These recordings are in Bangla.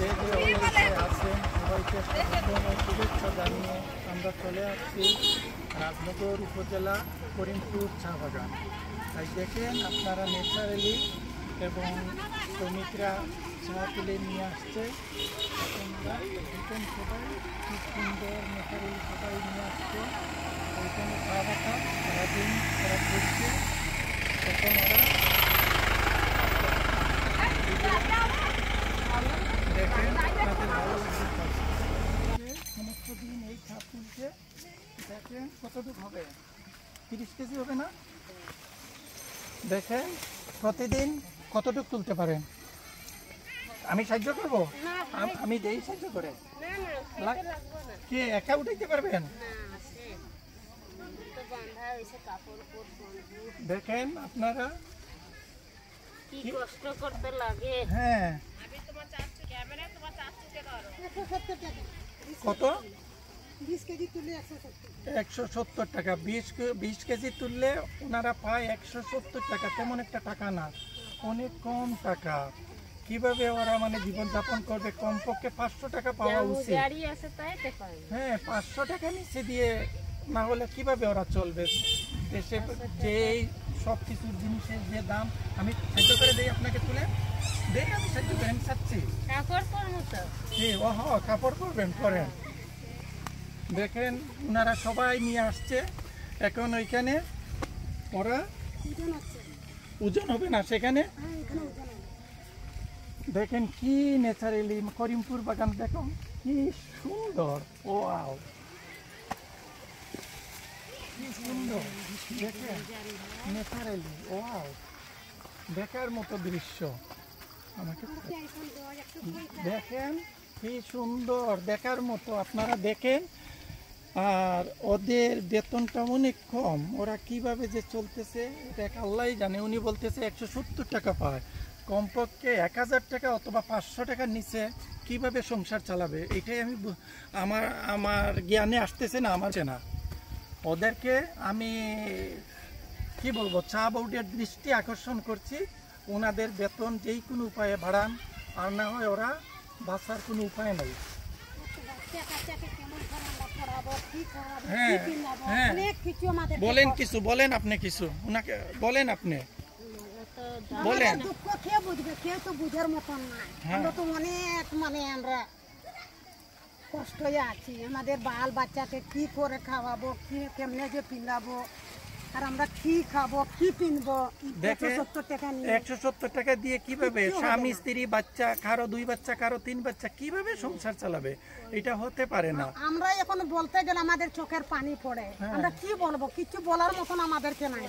যে অবস্থায় আছেন সবাইকে শুভেচ্ছা জানিয়ে আমরা চলে আসছি রাজনগর উপজেলা করিমপুর চা বাগান। তাই দেখেন আপনারা ন্যাচারালি এবং শ্রমিকরা চা তুলে নিয়ে আসছে। দেখেন সবাই খুব সুন্দর ন্যাচারালি সবাই নিয়ে আসছে। ওইখানে চা বাগান সারাদিন ওরা করছে। তখন ওরা দেখেন আপনাদের ভালো লাগছে। সমস্ত দিন এই চা তুলছে। দেখেন কতটুকু হবে, 30 কেজি হবে না? দেখেন প্রতিদিন কতটুকু তুলতে পারেন। আমি সাহায্য করবো, আমি দেই সাহায্য করে। কে একা উঠাইতে পারবেন? দেখেন আপনারা কি কষ্ট করতে লাগে। হ্যাঁ কত? 20 কেজি তুললে 170 টাকা। 20 কেজি তুললে ওনারা পায় 170 টাকা। তেমন একটা টাকা না, অনেক কম টাকা। কিভাবে ওরা মানে জীবনযাপন করবে? কমপক্ষে 500 টাকা পাওয়া উচিত। হ্যাঁ 500 টাকা নিচে দিয়ে না হলে কিভাবে ওরা চলবে? দেশে যে সব কিছুর জিনিসের যে দাম। আমি সাহায্য করে দিই আপনাকে, তুলে দেই। আমি সাহায্য করে আমি চাচ্ছি কাপড় করবেন করেন। দেখেন ওনারা সবাই নিয়ে আসছে। এখন ওইখানে ওরা ওজন হবে না সেখানে। দেখেন কি ন্যাচারালি করিমপুর বাগান, দেখো কি সুন্দর। ওয়াও কি সুন্দর। দেখেন ন্যাচারালি, ওয়াও দেখার মতো দৃশ্য। আমাকে দেখেন কি সুন্দর, দেখার মতো। আপনারা দেখেন। আর ওদের বেতনটা অনেক কম। ওরা কিভাবে যে চলতেছে এটা আল্লাহই জানে। উনি বলতেছে 170 টাকা পায়। কমপক্ষে 1000 টাকা অথবা 500 টাকার নিচে কিভাবে সংসার চালাবে? এটাই আমি আমার জ্ঞানে আসতেছে না, আমার না। ওদেরকে আমি কি বলবো, চা বোর্ডের দৃষ্টি আকর্ষণ করছি। ওনাদের বেতন যেই কোনো উপায়ে বাড়ান, আর না হয় ওরা বাঁচার কোনো উপায় নাই। হ্যাঁ হ্যাঁ বলেন কিছু, বলেন আপনি কিছু, ওনাকে বলেন, আপনি বলেন। দুঃখ কে বুঝবে? কেউ তো বুঝার মতন নাই। আমরা তো অনেক আমরা কষ্টে আছি। আমাদের বাল বাচ্চাকে কি করে খাওয়াবো, কি কেমনে যে পিন্দাবো, আর আমরা কি খাবো, কি পিনবো? 170 টাকা নিয়ে, 170 টাকা দিয়ে কিভাবে স্বামী স্ত্রী বাচ্চা, কারো 2 বাচ্চা কারো 3 বাচ্চা, কিভাবে সংসার চালাবে? এটা হতে পারে না। আমরা এখন বলতে গেলে আমাদের চোখের পানি পড়ে। আমরা কি বলবো? কিছু বলার মতন আমাদেরকে নাই।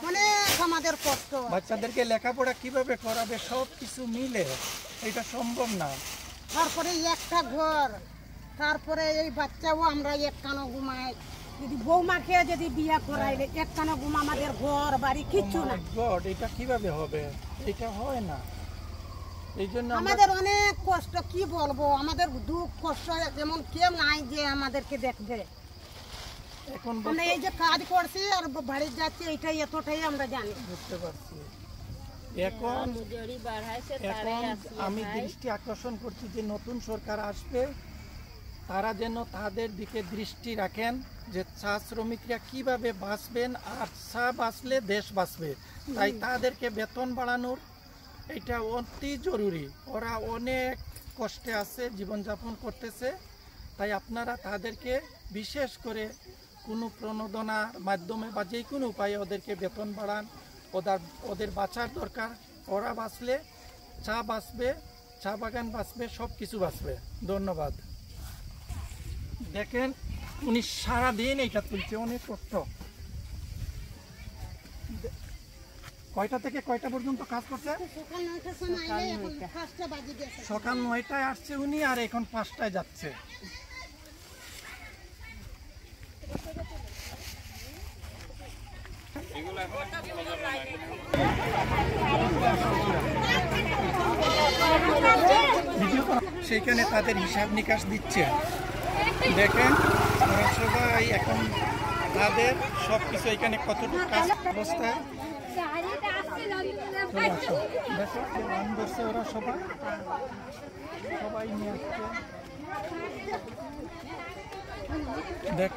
অনেক আমাদের কষ্ট। বাচ্চাদেরকে লেখাপড়া কিভাবে করাবে? সব কিছু মিলে এটা সম্ভব না। তারপরে একটা ঘর, তারপরে এই বাচ্চাও আমরা এক কানো ঘুমাই। যদি বৌমাকে যদি বিয়ে করাইলে এক কানো ঘুম, আমাদের ঘর বাড়ি কিচ্ছু না। গড, এটা কিভাবে হবে? এটা হয় না। এই জন্য আমাদের অনেক কষ্ট, কি বলবো, আমাদের দুঃখ কষ্ট যেমন কেউ নাই যে আমাদেরকে দেখবে। এখন আমরা এই যে কাজ করছি আর বাড়ি যাচ্ছি, এইটাই এতটাই আমরা জানি। বুঝতে পারছি। এখন আমি দৃষ্টি আকর্ষণ করছি যে নতুন সরকার আসবে, তারা যেন তাদের দিকে দৃষ্টি রাখেন যে চা শ্রমিকরা কিভাবে বাঁচবেন। আর চা বাঁচলে দেশ বাঁচবে। তাই তাদেরকে বেতন বাড়ানোর এটা অতি জরুরি। ওরা অনেক কষ্টে আছে, জীবনযাপন করতেছে। তাই আপনারা তাদেরকে বিশেষ করে কোনো প্রণোদনার মাধ্যমে বা যে কোনো উপায়ে ওদেরকে বেতন বাড়ান। ওদের বাঁচার দরকার। ওরা বাঁচলে চা বাঁচবে, চা বাগান বাঁচবে, সব কিছু বাঁচবে। ধন্যবাদ। দেখেন উনি সারাদিন এইটা তুলছে, অনেক কষ্ট। কয়টা থেকে কয়টা পর্যন্ত কাজ করছে? সকাল 9টায় আসছে উনি, আর এখন 5টায় যাচ্ছে। সেইখানে তাদের হিসাব নিকাশ দিচ্ছে। দেখেন ওরা সবাই এখন তাদের সব কিছু এখানে কতটুকু কাজ অবস্থায় আসো। দেখো যে লাইন ধরছে ওরা সবাই সবাই নিয়ে আসছে দেখ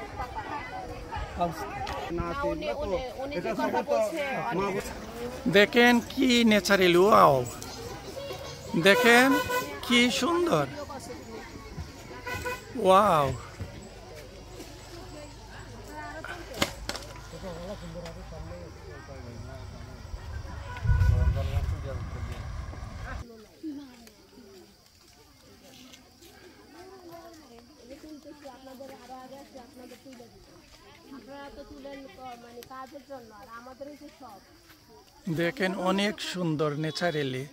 দেখেন কি ন্যাচারাল ওয়াও দেখেন কি সুন্দর ওয়াও দেখেন অনেক সুন্দর ন্যাচারালি